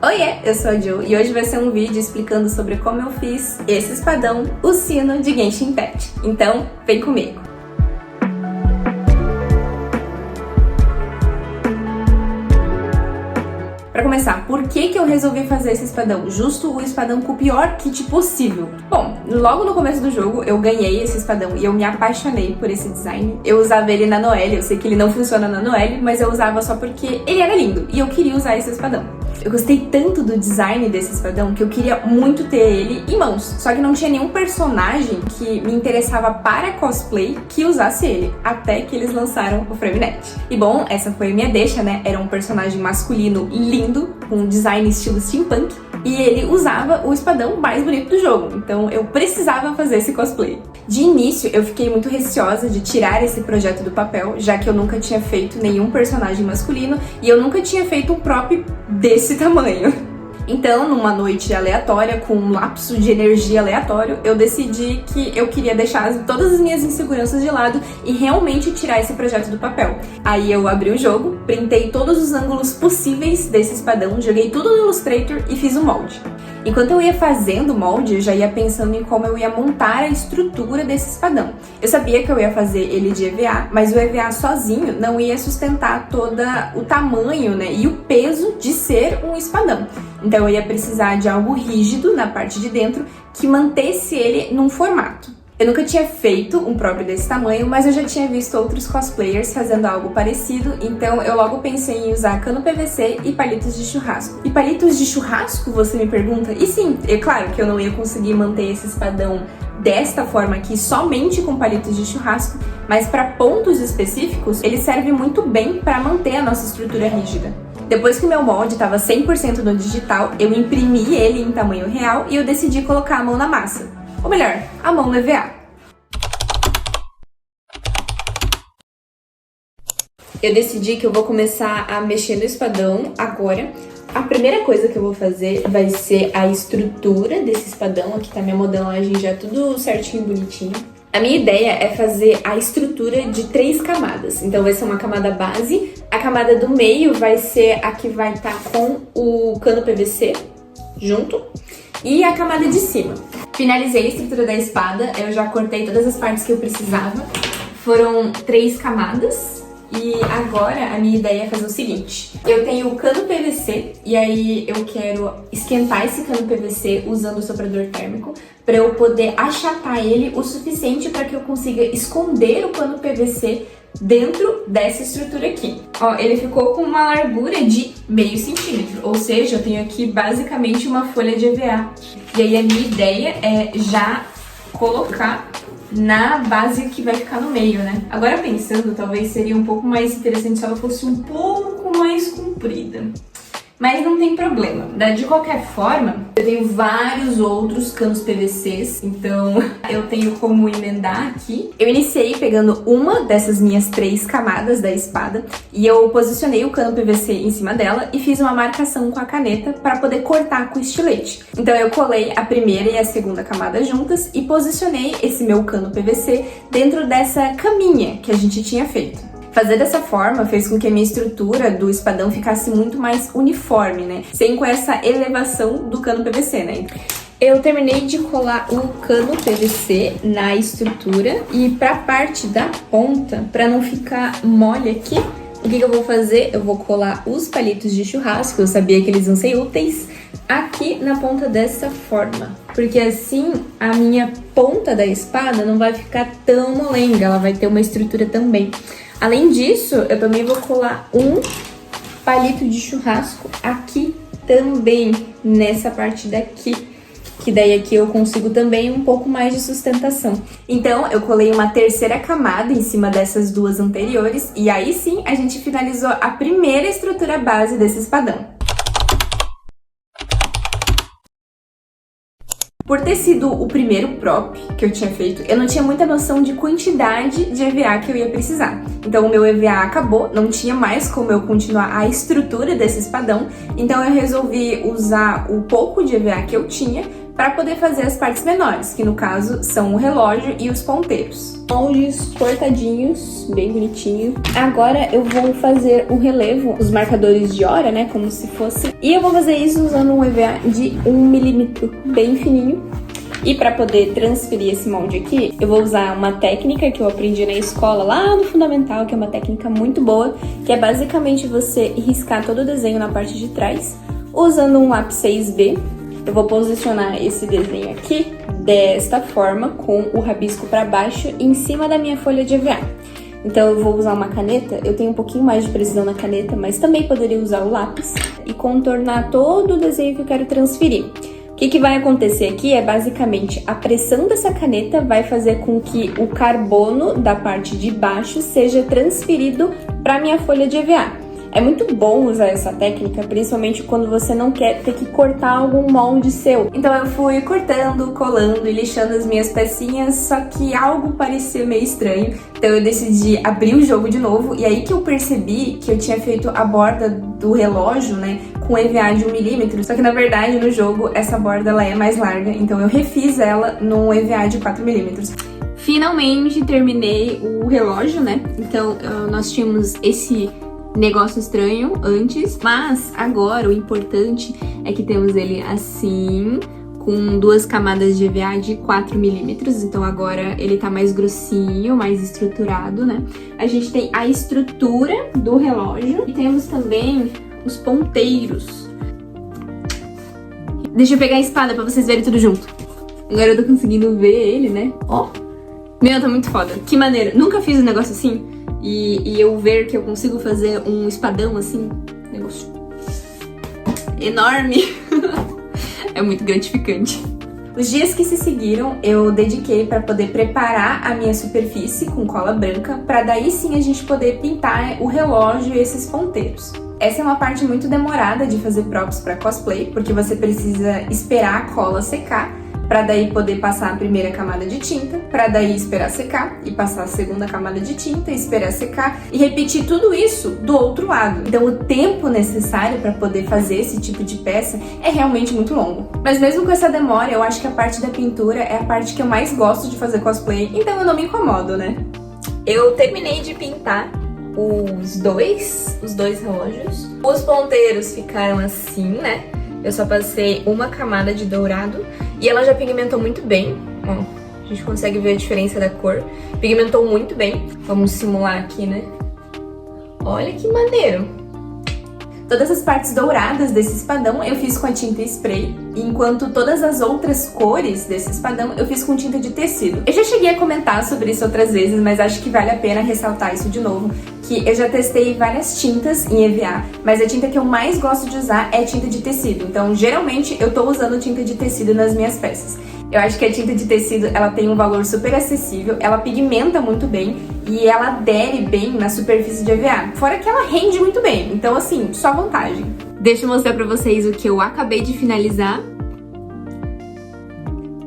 Oiê, eu sou a Jo e hoje vai ser um vídeo explicando sobre como eu fiz esse espadão, o sino de Genshin Impact. Então, vem comigo! Pra começar, por que eu resolvi fazer esse espadão? Justo o espadão com o pior kit possível. Bom, logo no começo do jogo eu ganhei esse espadão e eu me apaixonei por esse design. Eu usava ele na Noelle, eu sei que ele não funciona na Noelle, mas eu usava só porque ele era lindo e eu queria usar esse espadão. Eu gostei tanto do design desse espadão que eu queria muito ter ele em mãos. Só que não tinha nenhum personagem que me interessava para cosplay que usasse ele, até que eles lançaram o Freminet. E bom, essa foi a minha deixa, né? Era um personagem masculino lindo, com um design estilo steampunk, e ele usava o espadão mais bonito do jogo, então eu precisava fazer esse cosplay. De início, eu fiquei muito receosa de tirar esse projeto do papel, já que eu nunca tinha feito nenhum personagem masculino e eu nunca tinha feito um prop desse tamanho. Então, numa noite aleatória, com um lapso de energia aleatório, eu decidi que eu queria deixar todas as minhas inseguranças de lado e realmente tirar esse projeto do papel. Aí eu abri o jogo, printei todos os ângulos possíveis desse espadão, joguei tudo no Illustrator e fiz o molde. Enquanto eu ia fazendo o molde, eu já ia pensando em como eu ia montar a estrutura desse espadão. Eu sabia que eu ia fazer ele de EVA, mas o EVA sozinho não ia sustentar todo o tamanho, né, e o peso de ser um espadão. Então eu ia precisar de algo rígido na parte de dentro que mantesse ele num formato. Eu nunca tinha feito um próprio desse tamanho, mas eu já tinha visto outros cosplayers fazendo algo parecido, então eu logo pensei em usar cano PVC e palitos de churrasco. E palitos de churrasco, você me pergunta? E sim, é claro que eu não ia conseguir manter esse espadão desta forma aqui, somente com palitos de churrasco, mas para pontos específicos, ele serve muito bem para manter a nossa estrutura rígida. Depois que o meu molde estava 100% no digital, eu imprimi ele em tamanho real e eu decidi colocar a mão na massa. Ou melhor, a mão no EVA. Eu decidi que eu vou começar a mexer no espadão agora. A primeira coisa que eu vou fazer vai ser a estrutura desse espadão. Aqui tá minha modelagem já tudo certinho, bonitinho. A minha ideia é fazer a estrutura de 3 camadas. Então vai ser uma camada base, a camada do meio vai ser a que vai estar com o cano PVC junto e a camada de cima. Finalizei a estrutura da espada, eu já cortei todas as partes que eu precisava. Foram 3 camadas. E agora a minha ideia é fazer o seguinte: eu tenho o cano PVC e aí eu quero esquentar esse cano PVC usando o soprador térmico para eu poder achatar ele o suficiente para que eu consiga esconder o cano PVC dentro dessa estrutura aqui. Ó, ele ficou com uma largura de meio centímetro, ou seja, eu tenho aqui basicamente uma folha de EVA. E aí a minha ideia é já colocar na base que vai ficar no meio, né? Agora pensando, talvez seria um pouco mais interessante se ela fosse um pouco mais comprida. Mas não tem problema. De qualquer forma, eu tenho vários outros canos PVCs, então eu tenho como emendar aqui. Eu iniciei pegando uma dessas minhas 3 camadas da espada e eu posicionei o cano PVC em cima dela e fiz uma marcação com a caneta para poder cortar com o estilete. Então eu colei a primeira e a segunda camada juntas e posicionei esse meu cano PVC dentro dessa caminha que a gente tinha feito. Fazer dessa forma fez com que a minha estrutura do espadão ficasse muito mais uniforme, né? Sem com essa elevação do cano PVC, né? Eu terminei de colar o cano PVC na estrutura e pra parte da ponta, pra não ficar mole aqui, o que eu vou fazer? Eu vou colar os palitos de churrasco, eu sabia que eles iam ser úteis, aqui na ponta dessa forma. Porque assim a minha ponta da espada não vai ficar tão molenga, ela vai ter uma estrutura também. Além disso, eu também vou colar um palito de churrasco aqui também, nessa parte daqui, que daí aqui eu consigo também um pouco mais de sustentação. Então, eu colei uma terceira camada em cima dessas 2 anteriores, e aí sim a gente finalizou a primeira estrutura base desse espadão. Por ter sido o primeiro prop que eu tinha feito, eu não tinha muita noção de quantidade de EVA que eu ia precisar. Então o meu EVA acabou, não tinha mais como eu continuar a estrutura desse espadão, então eu resolvi usar o pouco de EVA que eu tinha para poder fazer as partes menores, que no caso são o relógio e os ponteiros. Moldes cortadinhos, bem bonitinho. Agora eu vou fazer o relevo, os marcadores de hora, né, como se fosse. E eu vou fazer isso usando um EVA de 1 milímetro, bem fininho. E para poder transferir esse molde aqui, eu vou usar uma técnica que eu aprendi na escola, lá no fundamental, que é uma técnica muito boa, que é basicamente você riscar todo o desenho na parte de trás, usando um lápis 6B. Eu vou posicionar esse desenho aqui desta forma, com o rabisco para baixo, em cima da minha folha de EVA. Então eu vou usar uma caneta, eu tenho um pouquinho mais de precisão na caneta, mas também poderia usar o lápis e contornar todo o desenho que eu quero transferir. O que vai acontecer aqui é basicamente a pressão dessa caneta vai fazer com que o carbono da parte de baixo seja transferido para minha folha de EVA. É muito bom usar essa técnica, principalmente quando você não quer ter que cortar algum molde seu. Então eu fui cortando, colando e lixando as minhas pecinhas, só que algo parecia meio estranho. Então eu decidi abrir o jogo de novo, e aí que eu percebi que eu tinha feito a borda do relógio, né, com EVA de 1 milímetro, só que na verdade no jogo essa borda ela é mais larga, então eu refiz ela num EVA de 4 milímetros. Finalmente terminei o relógio, né, então nós tínhamos esse negócio estranho antes, mas agora o importante é que temos ele assim, com 2 camadas de EVA de 4 milímetros, então agora ele tá mais grossinho, mais estruturado, né? A gente tem a estrutura do relógio e temos também os ponteiros. Deixa eu pegar a espada pra vocês verem tudo junto. Agora eu tô conseguindo ver ele, né? Ó! Meu, tá muito foda. Que maneira. Nunca fiz um negócio assim. E eu ver que eu consigo fazer um espadão assim, negócio enorme, é muito gratificante. Os dias que se seguiram, eu dediquei para poder preparar a minha superfície com cola branca, para daí sim a gente poder pintar o relógio e esses ponteiros. Essa é uma parte muito demorada de fazer props para cosplay, porque você precisa esperar a cola secar, para daí poder passar a primeira camada de tinta, para daí esperar secar e passar a segunda camada de tinta, esperar secar e repetir tudo isso do outro lado. Então o tempo necessário para poder fazer esse tipo de peça é realmente muito longo. Mas mesmo com essa demora, eu acho que a parte da pintura é a parte que eu mais gosto de fazer cosplay, então eu não me incomodo, né? Eu terminei de pintar os dois relógios. Os ponteiros ficaram assim, né? Eu só passei uma camada de dourado e ela já pigmentou muito bem, ó, a gente consegue ver a diferença da cor. Pigmentou muito bem, vamos simular aqui, né? Olha que maneiro! Todas as partes douradas desse espadão eu fiz com a tinta spray, enquanto todas as outras cores desse espadão eu fiz com tinta de tecido. Eu já cheguei a comentar sobre isso outras vezes, mas acho que vale a pena ressaltar isso de novo, que eu já testei várias tintas em EVA, mas a tinta que eu mais gosto de usar é tinta de tecido, então geralmente eu tô usando tinta de tecido nas minhas peças. Eu acho que a tinta de tecido ela tem um valor super acessível, ela pigmenta muito bem e ela adere bem na superfície de EVA, fora que ela rende muito bem, então assim, só vantagem. Deixa eu mostrar pra vocês o que eu acabei de finalizar.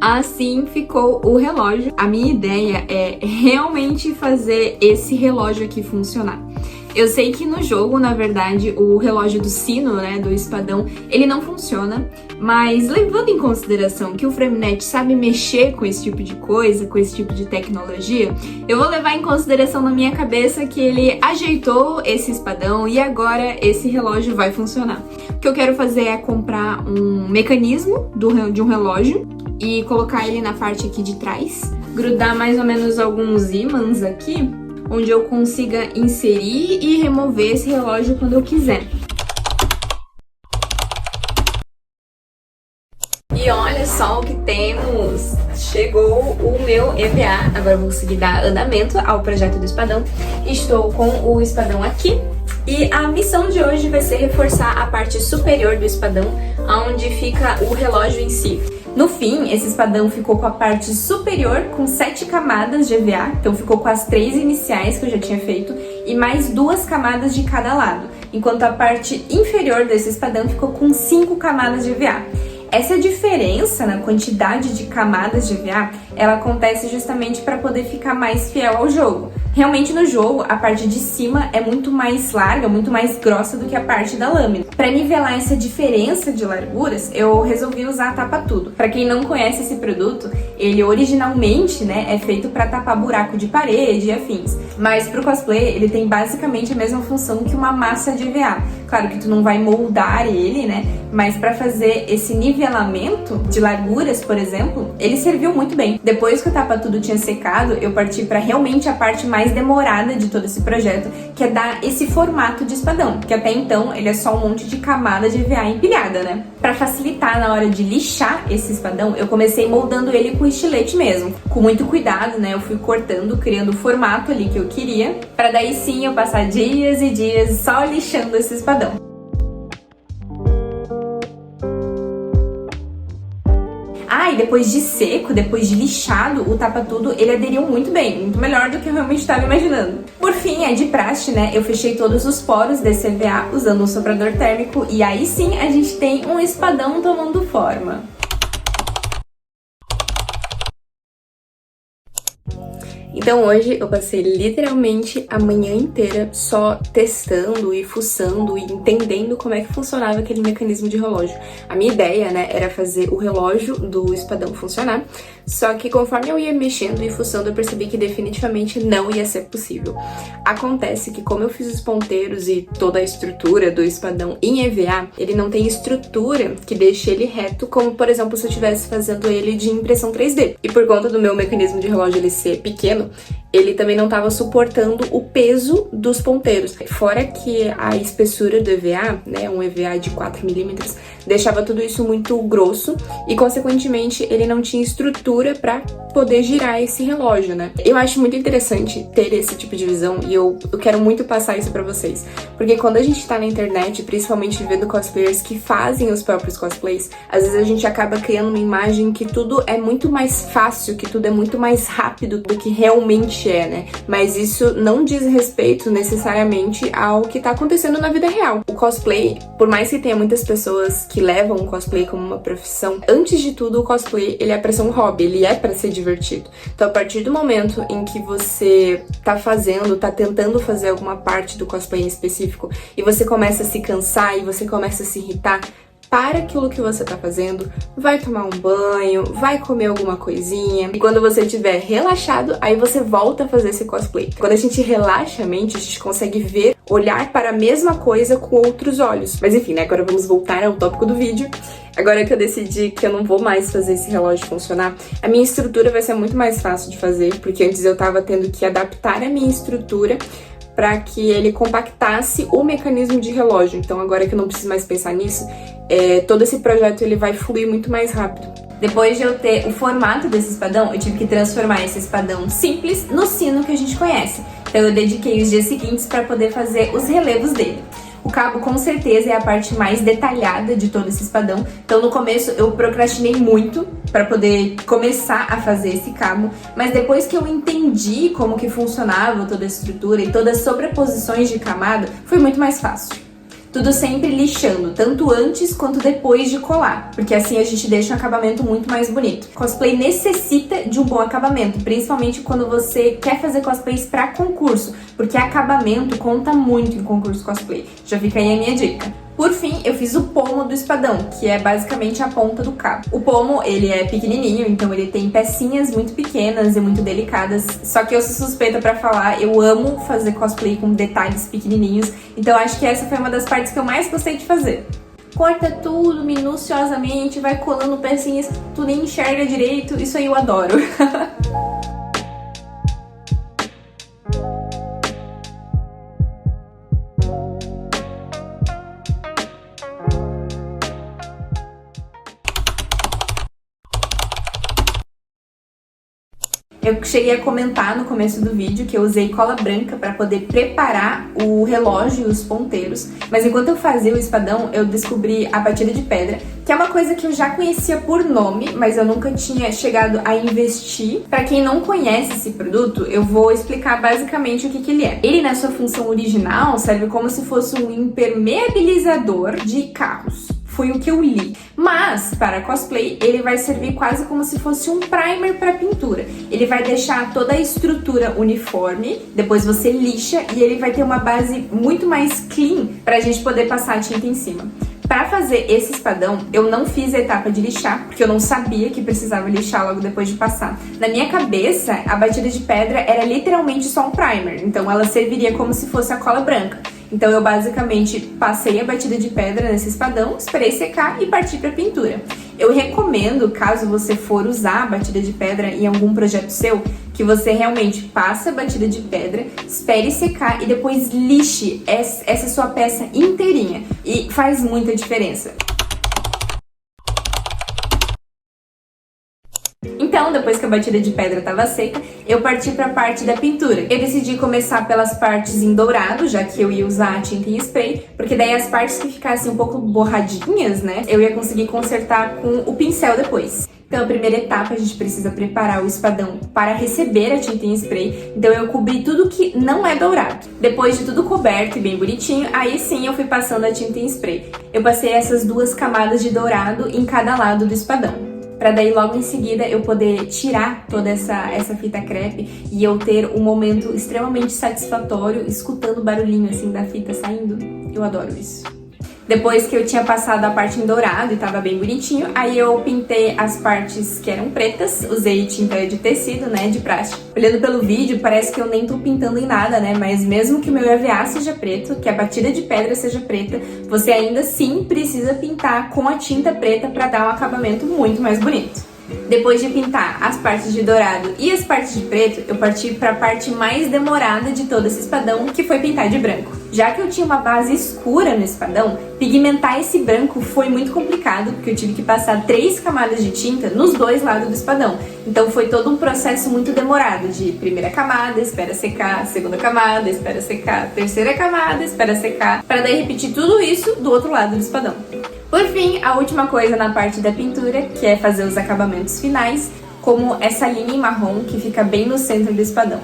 Assim ficou o relógio. A minha ideia é realmente fazer esse relógio aqui funcionar. Eu sei que no jogo, na verdade, o relógio do sino, né, do espadão, ele não funciona, mas levando em consideração que o Framenet sabe mexer com esse tipo de coisa, com esse tipo de tecnologia, eu vou levar em consideração na minha cabeça que ele ajeitou esse espadão e agora esse relógio vai funcionar. O que eu quero fazer é comprar um mecanismo de um relógio e colocar ele na parte aqui de trás, grudar mais ou menos alguns ímãs aqui, onde eu consiga inserir e remover esse relógio quando eu quiser. E olha só o que temos! Chegou o meu EVA, agora eu vou conseguir dar andamento ao projeto do espadão. Estou com o espadão aqui e a missão de hoje vai ser reforçar a parte superior do espadão, onde fica o relógio em si. No fim, esse espadão ficou com a parte superior com 7 camadas de EVA, então ficou com as 3 iniciais que eu já tinha feito e mais 2 camadas de cada lado, enquanto a parte inferior desse espadão ficou com 5 camadas de EVA. Essa diferença na quantidade de camadas de EVA, ela acontece justamente para poder ficar mais fiel ao jogo. Realmente no jogo, a parte de cima é muito mais larga, muito mais grossa do que a parte da lâmina. Para nivelar essa diferença de larguras, eu resolvi usar a Tapa Tudo. Para quem não conhece esse produto, ele originalmente, né, é feito para tapar buraco de parede e afins. Mas pro cosplay, ele tem basicamente a mesma função que uma massa de EVA. Claro que tu não vai moldar ele, né? Mas para fazer esse nivelamento de larguras, por exemplo, ele serviu muito bem. Depois que o Tapa Tudo tinha secado, eu parti para realmente a parte mais demorada de todo esse projeto, que é dar esse formato de espadão, que até então ele é só um monte de camada de EVA empilhada, né? Para facilitar na hora de lixar esse espadão, eu comecei moldando ele com estilete mesmo. Com muito cuidado, né? Eu fui cortando, criando o formato ali que eu queria, para daí sim eu passar dias e dias só lixando esse espadão. E depois de seco, depois de lixado, o Tapa Tudo, ele aderiu muito bem, muito melhor do que eu realmente estava imaginando. Por fim, é de praxe, né? Eu fechei todos os poros desse EVA usando um soprador térmico e aí sim a gente tem um espadão tomando forma. Então hoje eu passei literalmente a manhã inteira só testando e fuçando e entendendo como é que funcionava aquele mecanismo de relógio. A minha ideia, né, era fazer o relógio do espadão funcionar, só que conforme eu ia mexendo e fuçando eu percebi que definitivamente não ia ser possível. Acontece que como eu fiz os ponteiros e toda a estrutura do espadão em EVA, ele não tem estrutura que deixe ele reto, como por exemplo se eu estivesse fazendo ele de impressão 3D. E por conta do meu mecanismo de relógio ele ser pequeno, ele também não estava suportando o peso dos ponteiros. Fora que a espessura do EVA, né, um EVA de 4 milímetros, deixava tudo isso muito grosso e, consequentemente, ele não tinha estrutura para poder girar esse relógio, né? Eu acho muito interessante ter esse tipo de visão e eu quero muito passar isso pra vocês. Porque quando a gente tá na internet, principalmente vendo cosplayers que fazem os próprios cosplays, às vezes a gente acaba criando uma imagem que tudo é muito mais fácil, que tudo é muito mais rápido do que realmente é, né? Mas isso não diz respeito necessariamente ao que tá acontecendo na vida real. O cosplay, por mais que tenha muitas pessoas que levam o cosplay como uma profissão, antes de tudo o cosplay ele é pra ser um hobby, ele é pra ser divertido. Então a partir do momento em que você tá tentando fazer alguma parte do cosplay em específico e você começa a se cansar e você começa a se irritar, para aquilo que você tá fazendo, vai tomar um banho, vai comer alguma coisinha, e quando você estiver relaxado, aí você volta a fazer esse cosplay. Quando a gente relaxa a mente, a gente consegue ver, olhar para a mesma coisa com outros olhos. Mas enfim, né, agora vamos voltar ao tópico do vídeo. Agora que eu decidi que eu não vou mais fazer esse relógio funcionar, a minha estrutura vai ser muito mais fácil de fazer, porque antes eu tava tendo que adaptar a minha estrutura para que ele compactasse o mecanismo de relógio. Então agora que eu não preciso mais pensar nisso, todo esse projeto ele vai fluir muito mais rápido. Depois de eu ter o formato desse espadão, eu tive que transformar esse espadão simples no sino que a gente conhece. Então eu dediquei os dias seguintes para poder fazer os relevos dele. O cabo com certeza é a parte mais detalhada de todo esse espadão, então no começo eu procrastinei muito para poder começar a fazer esse cabo, mas depois que eu entendi como que funcionava toda a estrutura e todas as sobreposições de camada, foi muito mais fácil. Tudo sempre lixando, tanto antes quanto depois de colar, porque assim a gente deixa um acabamento muito mais bonito. Cosplay necessita de um bom acabamento, principalmente quando você quer fazer cosplays para concurso, porque acabamento conta muito em concurso cosplay. Já fica aí a minha dica. Por fim, eu fiz o pomo do espadão, que é basicamente a ponta do cabo. O pomo, ele é pequenininho, então ele tem pecinhas muito pequenas e muito delicadas, só que eu sou suspeita pra falar, eu amo fazer cosplay com detalhes pequenininhos, então acho que essa foi uma das partes que eu mais gostei de fazer. Corta tudo minuciosamente, vai colando pecinhas, tu nem enxerga direito, isso aí eu adoro. Eu cheguei a comentar no começo do vídeo que eu usei cola branca para poder preparar o relógio e os ponteiros, mas enquanto eu fazia o espadão, eu descobri a batida de pedra, que é uma coisa que eu já conhecia por nome, mas eu nunca tinha chegado a investir. Para quem não conhece esse produto, eu vou explicar basicamente o que ele é. Ele, na sua função original, serve como se fosse um impermeabilizador de carros. foi o que eu li. Mas, para cosplay, ele vai servir quase como se fosse um primer para pintura. Ele vai deixar toda a estrutura uniforme, depois você lixa e ele vai ter uma base muito mais clean pra gente poder passar a tinta em cima. Para fazer esse espadão, eu não fiz a etapa de lixar, porque eu não sabia que precisava lixar logo depois de passar. Na minha cabeça, a batida de pedra era literalmente só um primer, então ela serviria como se fosse a cola branca. Então eu basicamente passei a batida de pedra nesse espadão, esperei secar e parti para pintura. Eu recomendo, caso você for usar a batida de pedra em algum projeto seu, que você realmente passe a batida de pedra, espere secar e depois lixe essa sua peça inteirinha. E faz muita diferença. Então, depois que a batida de pedra estava seca, eu parti para a parte da pintura. Eu decidi começar pelas partes em dourado, já que eu ia usar a tinta em spray, porque daí as partes que ficassem um pouco borradinhas, né, eu ia conseguir consertar com o pincel depois. Então, a primeira etapa, a gente precisa preparar o espadão para receber a tinta em spray. Então, eu cobri tudo que não é dourado. Depois de tudo coberto e bem bonitinho, aí sim eu fui passando a tinta em spray. Eu passei essas 2 camadas de dourado em cada lado do espadão, para daí logo em seguida eu poder tirar toda essa fita crepe e eu ter um momento extremamente satisfatório escutando o barulhinho assim da fita saindo. Eu adoro isso. Depois que eu tinha passado a parte em dourado e tava bem bonitinho, aí eu pintei as partes que eram pretas, usei tinta de tecido, né, de plástico. Olhando pelo vídeo, parece que eu nem tô pintando em nada, né, mas mesmo que o meu EVA seja preto, que a batida de pedra seja preta, você ainda assim precisa pintar com a tinta preta para dar um acabamento muito mais bonito. Depois de pintar as partes de dourado e as partes de preto, eu parti para a parte mais demorada de todo esse espadão, que foi pintar de branco. Já que eu tinha uma base escura no espadão, pigmentar esse branco foi muito complicado, porque eu tive que passar 3 camadas de tinta nos 2 lados do espadão. Então foi todo um processo muito demorado, de primeira camada, espera secar, segunda camada, espera secar, terceira camada, espera secar, para daí repetir tudo isso do outro lado do espadão. Por fim, a última coisa na parte da pintura, que é fazer os acabamentos finais, como essa linha em marrom que fica bem no centro do espadão.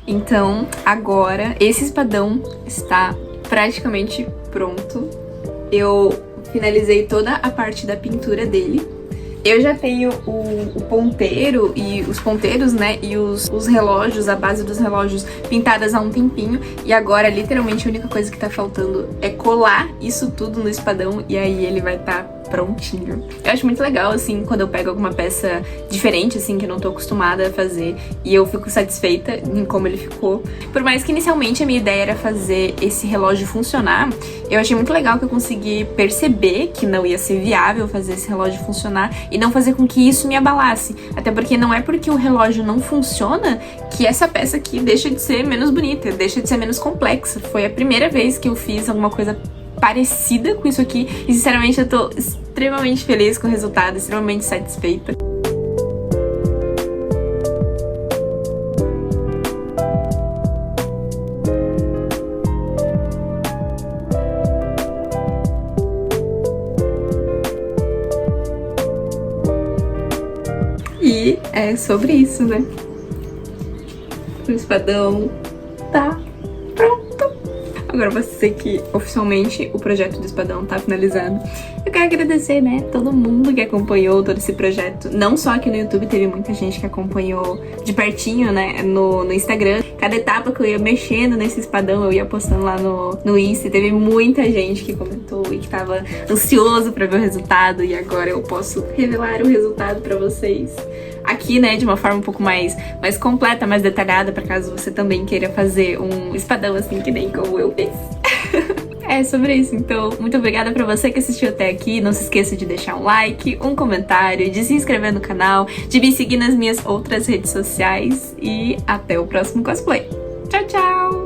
Então, agora, esse espadão está praticamente pronto. Eu finalizei toda a parte da pintura dele. Eu já tenho o ponteiro e os ponteiros, né, e os relógios, a base dos relógios pintadas há um tempinho. E agora, literalmente, a única coisa que tá faltando é colar isso tudo no espadão e aí ele vai estar prontinho. Eu acho muito legal, assim, quando eu pego alguma peça diferente, assim, que eu não tô acostumada a fazer e eu fico satisfeita em como ele ficou. Por mais que inicialmente a minha ideia era fazer esse relógio funcionar, eu achei muito legal que eu consegui perceber que não ia ser viável fazer esse relógio funcionar e não fazer com que isso me abalasse. Até porque não é porque o relógio não funciona que essa peça aqui deixa de ser menos bonita, deixa de ser menos complexa. Foi a primeira vez que eu fiz alguma coisa parecida com isso aqui e sinceramente eu tô extremamente feliz com o resultado, extremamente satisfeita. E é sobre isso, né? O espadão tá pronto. Agora eu vou dizer que oficialmente o projeto do espadão tá finalizado. Eu quero agradecer, né, todo mundo que acompanhou todo esse projeto. Não só aqui no YouTube, teve muita gente que acompanhou de pertinho, né, no Instagram. Cada etapa que eu ia mexendo nesse espadão, eu ia postando lá no Insta. Teve muita gente que comentou e que tava ansioso pra ver o resultado. E agora eu posso revelar o resultado pra vocês aqui, né, de uma forma um pouco mais completa, mais detalhada, pra caso você também queira fazer um espadão assim que nem como eu fiz. É sobre isso, então muito obrigada pra você que assistiu até aqui. Não se esqueça de deixar um like, um comentário, de se inscrever no canal, de me seguir nas minhas outras redes sociais e até o próximo cosplay. Tchau, tchau!